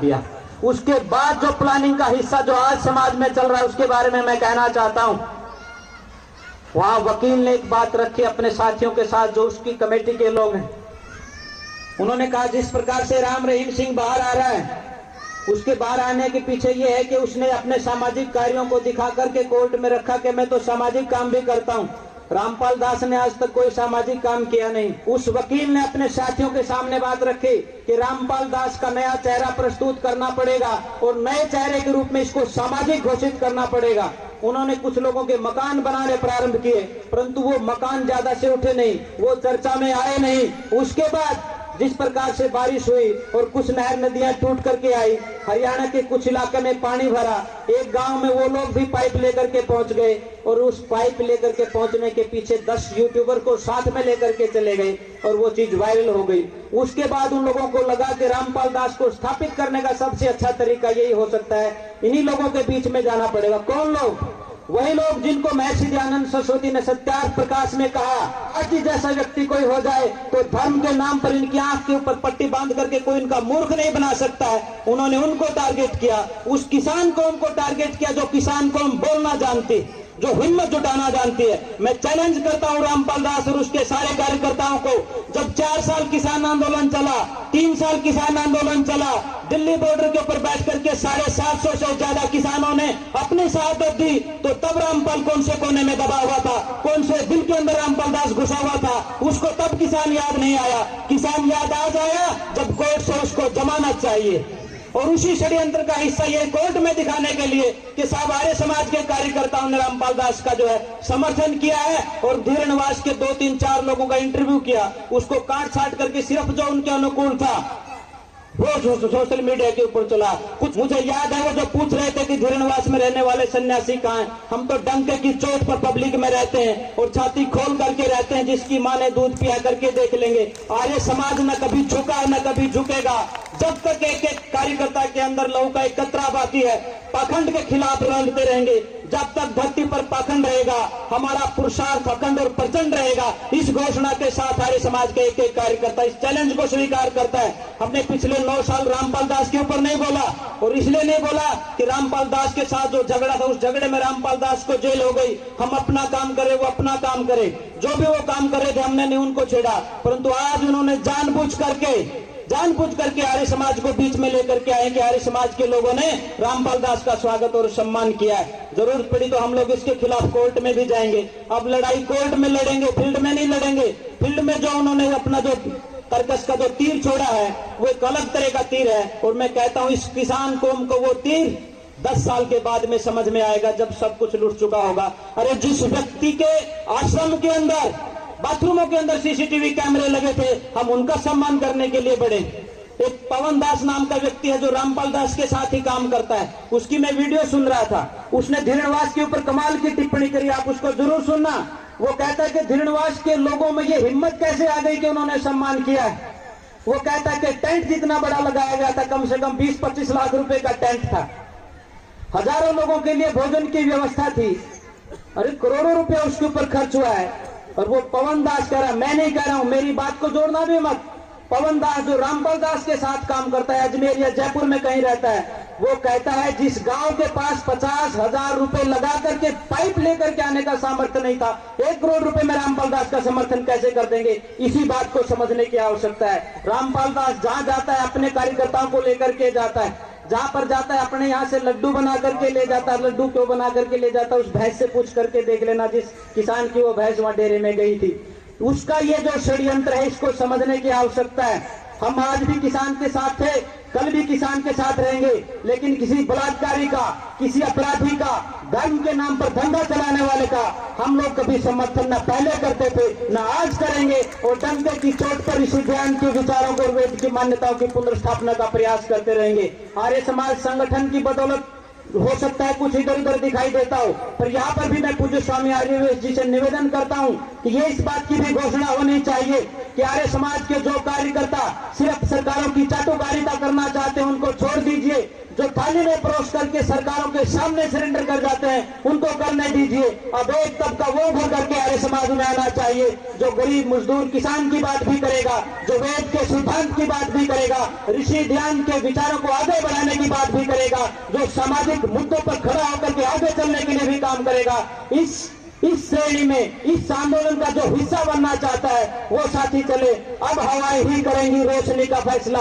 दिया। उसके बाद जो प्लानिंग का हिस्सा जो आज समाज में चल रहा है उसके बारे में मैं कहना चाहता हूं। वहां वकील ने एक बात रखी अपने साथियों के साथ, जो उसकी कमेटी के लोग हैं। उन्होंने कहा जिस प्रकार से राम रहीम सिंह बाहर आ रहा है, उसके बाहर आने के पीछे ये है कि उसने अपने सामाजिक कार्यों को दिखा करके कोर्ट में रखा कि मैं तो सामाजिक काम भी करता हूं। रामपाल दास ने आज तक कोई सामाजिक काम किया नहीं। उस वकील ने अपने साथियों के सामने बात रखी कि रामपाल दास का नया चेहरा प्रस्तुत करना पड़ेगा और नए चेहरे के रूप में इसको सामाजिक घोषित करना पड़ेगा। उन्होंने कुछ लोगों के मकान बनाने प्रारंभ किए, परंतु वो मकान ज्यादा से उठे नहीं, वो चर्चा में आए नहीं। उसके बाद जिस प्रकार से बारिश हुई और कुछ नहर नदियां टूट करके आई, हरियाणा के कुछ इलाके में पानी भरा, एक गांव में वो लोग भी पाइप लेकर के पहुंच गए और उस पाइप लेकर के पहुंचने के पीछे 10 यूट्यूबर को साथ में लेकर के चले गए और वो चीज वायरल हो गई। उसके बाद उन लोगों को लगा कि रामपाल दास को स्थापित करने का सबसे अच्छा तरीका यही हो सकता है, इन्हीं लोगों के बीच में जाना पड़ेगा। कौन लोग? वही लोग जिनको महर्षि दयानंद सरस्वती ने सत्यार्थ प्रकाश में कहा, आज जैसा व्यक्ति कोई हो जाए तो धर्म के नाम पर इनकी आंख के ऊपर पट्टी बांध करके कोई इनका मूर्ख नहीं बना सकता है। उन्होंने उनको टारगेट किया, उस किसान कौम को टारगेट किया जो किसान कौम बोलना जानती, जो हिम्मत जुटाना जानती है। मैं चैलेंज करता हूं रामपाल दास और उसके सारे कार्यकर्ताओं को, जब 4 साल किसान आंदोलन चला, 3 साल किसान आंदोलन चला, दिल्ली बॉर्डर के ऊपर बैठ करके 750 से ज्यादा किसानों ने अपनी शहादत दी, तो तब रामपाल कौन से कोने में दबा हुआ था, कौन से दिल के अंदर रामपाल दास घुसा हुआ था, उसको तब किसान याद नहीं आया। किसान याद आज आया जब कोर्ट से उसको जमानत चाहिए। और उसी षड्यंत्र का हिस्सा ये कोर्ट में दिखाने के लिए कि साहब आर्य समाज के कार्यकर्ताओं ने रामपाल दास का जो है समर्थन किया है और धीर निवास के 2-3-4 लोगों का इंटरव्यू किया, उसको काट छाट करके सिर्फ जो उनके अनुकूल था वो सोशल मीडिया के ऊपर चला। कुछ मुझे याद है वो जो पूछ रहे थे कि धीर निवास में रहने वाले सन्यासी कहाँ हैं, हम तो डंके की चोट पर पब्लिक में रहते हैं और छाती खोल करके रहते हैं, जिसकी मां ने दूध पिया करके देख लेंगे। आर्य समाज न कभी झुका न कभी झुकेगा। जब तक एक एक कार्यकर्ता के अंदर लहू का एक कतरा बाकी है, पाखंड के खिलाफ लड़ते रहेंगे। जब तक धरती पर पाखंड रहेगा, हमारा पुरुषार्थ अखंड और प्रचंड रहेगा। इस घोषणा के साथ आर्य समाज के एक एक कार्यकर्ता इस चैलेंज को स्वीकार करता है। हमने पिछले 9 साल रामपाल दास के ऊपर नहीं बोला, और इसलिए नहीं बोला कि रामपाल दास के साथ जो झगड़ा था उस झगड़े में रामपाल दास को जेल हो गई। हम अपना काम करे, वो अपना काम करे, जो भी वो काम करे थे हमने नहीं उनको छेड़ा, परंतु आज उन्होंने जानबूझ करके आर्य समाज को बीच में लेकर के आए कि आर्य समाज के लोगों ने रामपाल दास का स्वागत और सम्मान किया है। जरूरत पड़ी तो हम लोग इसके खिलाफ कोर्ट में भी जाएंगे। अब लड़ाई कोर्ट में लड़ेंगे, फील्ड में नहीं लड़ेंगे। फील्ड में जो उन्होंने अपना जो तर्कस का जो तीर छोड़ा है वो एक अलग तरह का तीर है, और मैं कहता हूं इस किसान कौम को वो तीर 10 साल के बाद में समझ में आएगा, जब सब कुछ लुट चुका होगा। अरे जिस व्यक्ति के आश्रम के अंदर, बाथरूमों के अंदर सीसीटीवी कैमरे लगे थे, हम उनका सम्मान करने के लिए बढ़े। एक पवन दास नाम का व्यक्ति है जो रामपाल दास के साथ ही काम करता है, उसकी मैं वीडियो सुन रहा था। उसने धीर निवास के ऊपर कमाल की टिप्पणी करी, आप उसको जरूर सुनना। वो कहता है कि धीर निवास के लोगों में ये हिम्मत कैसे आ गई कि उन्होंने सम्मान किया है। वो कहता है कि टेंट जितना बड़ा लगाया गया था, कम से कम 20-25 लाख रुपए का टेंट था, हजारों लोगों के लिए भोजन की व्यवस्था थी, अरे करोड़ों रुपया उसके ऊपर खर्च हुआ है। और वो पवन दास कह रहा, मैं नहीं कह रहा हूं, मेरी बात को जोड़ना भी मत। पवन दास जो रामपाल दास के साथ काम करता है, अजमेर या जयपुर में कहीं रहता है, वो कहता है जिस गांव के पास 50,000 रुपए लगा करके पाइप लेकर के आने का सामर्थ्य नहीं था, 1 करोड़ रुपए में रामपाल दास का समर्थन कैसे कर देंगे। इसी बात को समझने की आवश्यकता है। रामपाल दास जहां जाता है अपने कार्यकर्ताओं को लेकर के जाता है, जहां पर जाता है अपने यहाँ से लड्डू बना करके ले जाता है। लड्डू क्यों बना करके ले जाता है, उस भैंस से पूछ करके देख लेना जिस किसान की वो भैंस वहां डेरे में गई थी। उसका ये जो षड्यंत्र है इसको समझने की आवश्यकता है। हम आज भी किसान के साथ थे, कल भी किसान के साथ रहेंगे, लेकिन किसी बलात्कारी का, किसी अपराधी का, धर्म के नाम पर धंधा चलाने वाले का हम लोग कभी समर्थन न पहले करते थे न आज करेंगे। और डंके की चोट पर ऋषि ध्यान के विचारों को, वेद की मान्यताओं की पुनर्स्थापना का प्रयास करते रहेंगे। आर्य समाज संगठन की बदौलत हो सकता है कुछ इधर उधर दिखाई देता हो, पर यहाँ पर भी मैं पूज्य स्वामी आर्यवेश जी से निवेदन करता हूँ कि ये इस बात की भी घोषणा होनी चाहिए कि आर्य समाज के जो कार्यकर्ता सिर्फ सरकारों की चाटुकारिता करना चाहते हैं उनको छोड़ दीजिए। जो थाली में परोस करके सरकारों के सामने सरेंडर कर जाते हैं, उनको करने दीजिए। अब एक तबका वो उभर करके आर्य समाज में आना चाहिए जो गरीब मजदूर किसान की बात भी करेगा, जो वेद के सिद्धांत की बात भी करेगा, ऋषि ध्यान के विचारों को आगे बढ़ाने की बात भी करेगा, जो सामाजिक मुद्दों पर खड़ा होकर के आगे चलने के लिए भी काम करेगा। इस श्रेणी में इस आंदोलन का जो हिस्सा बनना चाहता है वो साथी चले। अब हवाएं ही करेंगी रोशनी का फैसला,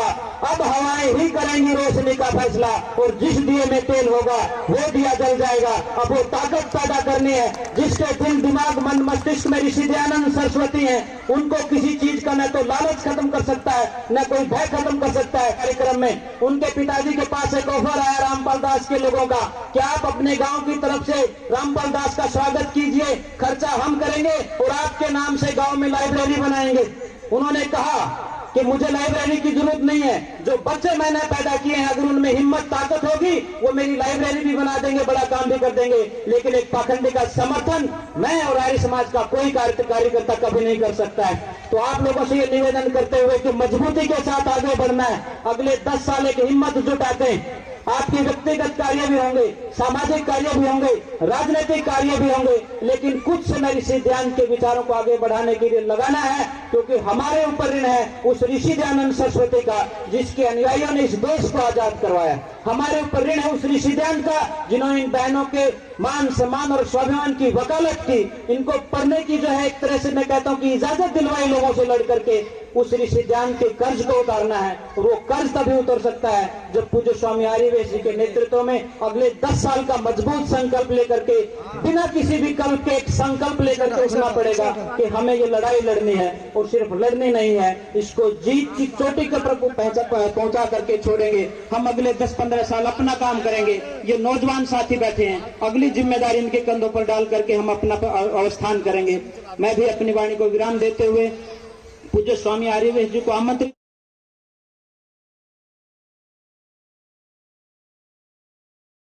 अब हवाएं ही करेंगी रोशनी का फैसला, और जिस दिए में तेल होगा वो दिया जल जाएगा। अब वो ताकत पैदा करनी है जिसके दिल दिमाग मन मस्तिष्क में ऋषि दयानंद सरस्वती हैं, उनको किसी चीज का न तो लालच खत्म कर सकता है न कोई भय खत्म कर सकता है। कार्यक्रम में उनके पिताजी के पास एक ऑफर आया रामपाल दास के लोगों का, क्या आप अपने गांव की तरफ से रामपाल दास का स्वागत कीजिए, खर्चा हम करेंगे और आपके नाम से गांव में लाइब्रेरी बनाएंगे। उन्होंने कहा कि मुझे लाइब्रेरी की जरूरत नहीं है, जो बच्चे मैंने पैदा किए हैं अगर उनमें हिम्मत ताकत होगी वो मेरी लाइब्रेरी भी बना देंगे, बड़ा काम भी कर देंगे। लेकिन एक पाखंडी का समर्थन मैं और आर्य समाज का कोई कार्यकर्ता कभी नहीं कर सकता है। तो आप लोगों से ये निवेदन करते हुए कि मजबूती के साथ आगे बढ़ना है, अगले 10 साल एक हिम्मत जुटाते हैं। आपके व्यक्तिगत कार्य भी होंगे, सामाजिक कार्य भी होंगे, राजनीतिक कार्य भी होंगे, लेकिन कुछ समय ऋषि ध्यान के विचारों को आगे बढ़ाने के लिए लगाना है, क्योंकि हमारे ऊपर ऋण है उस ऋषि दयानंद सरस्वती का जिसके अनुयायियों ने इस देश को आजाद करवाया। हमारे ऊपर ऋण है उस ऋषि ध्यान का जिन्होंने इन बहनों के मान सम्मान और स्वाभिमान की वकालत की, इनको पढ़ने की जो है एक तरह से मैं कहता हूं कि इजाजत दिलवाई लोगों से लड़ करके। उस ऋषि ध्यान के कर्ज को उतारना है और वो कर्ज तभी उतर सकता है जब पूज्य स्वामी आर्यवेश जी के नेतृत्व में अगले 10 साल का मजबूत संकल्प लेकर के, बिना किसी विकल्प के एक संकल्प लेकर के उठना पड़ेगा कि हमें ये लड़ाई लड़नी है, और सिर्फ लड़नी नहीं है, इसको जीत की चोटी के पहुंचा करके छोड़ेंगे। हम अगले 10-15 साल अपना काम करेंगे। ये नौजवान साथी बैठे हैं, अगली जिम्मेदारी इनके कंधों पर डाल करके हम अपना अवस्थान करेंगे। मैं भी अपनी वाणी को विराम देते हुए पूज्य स्वामी आर्यवेश जी को आमंत्रित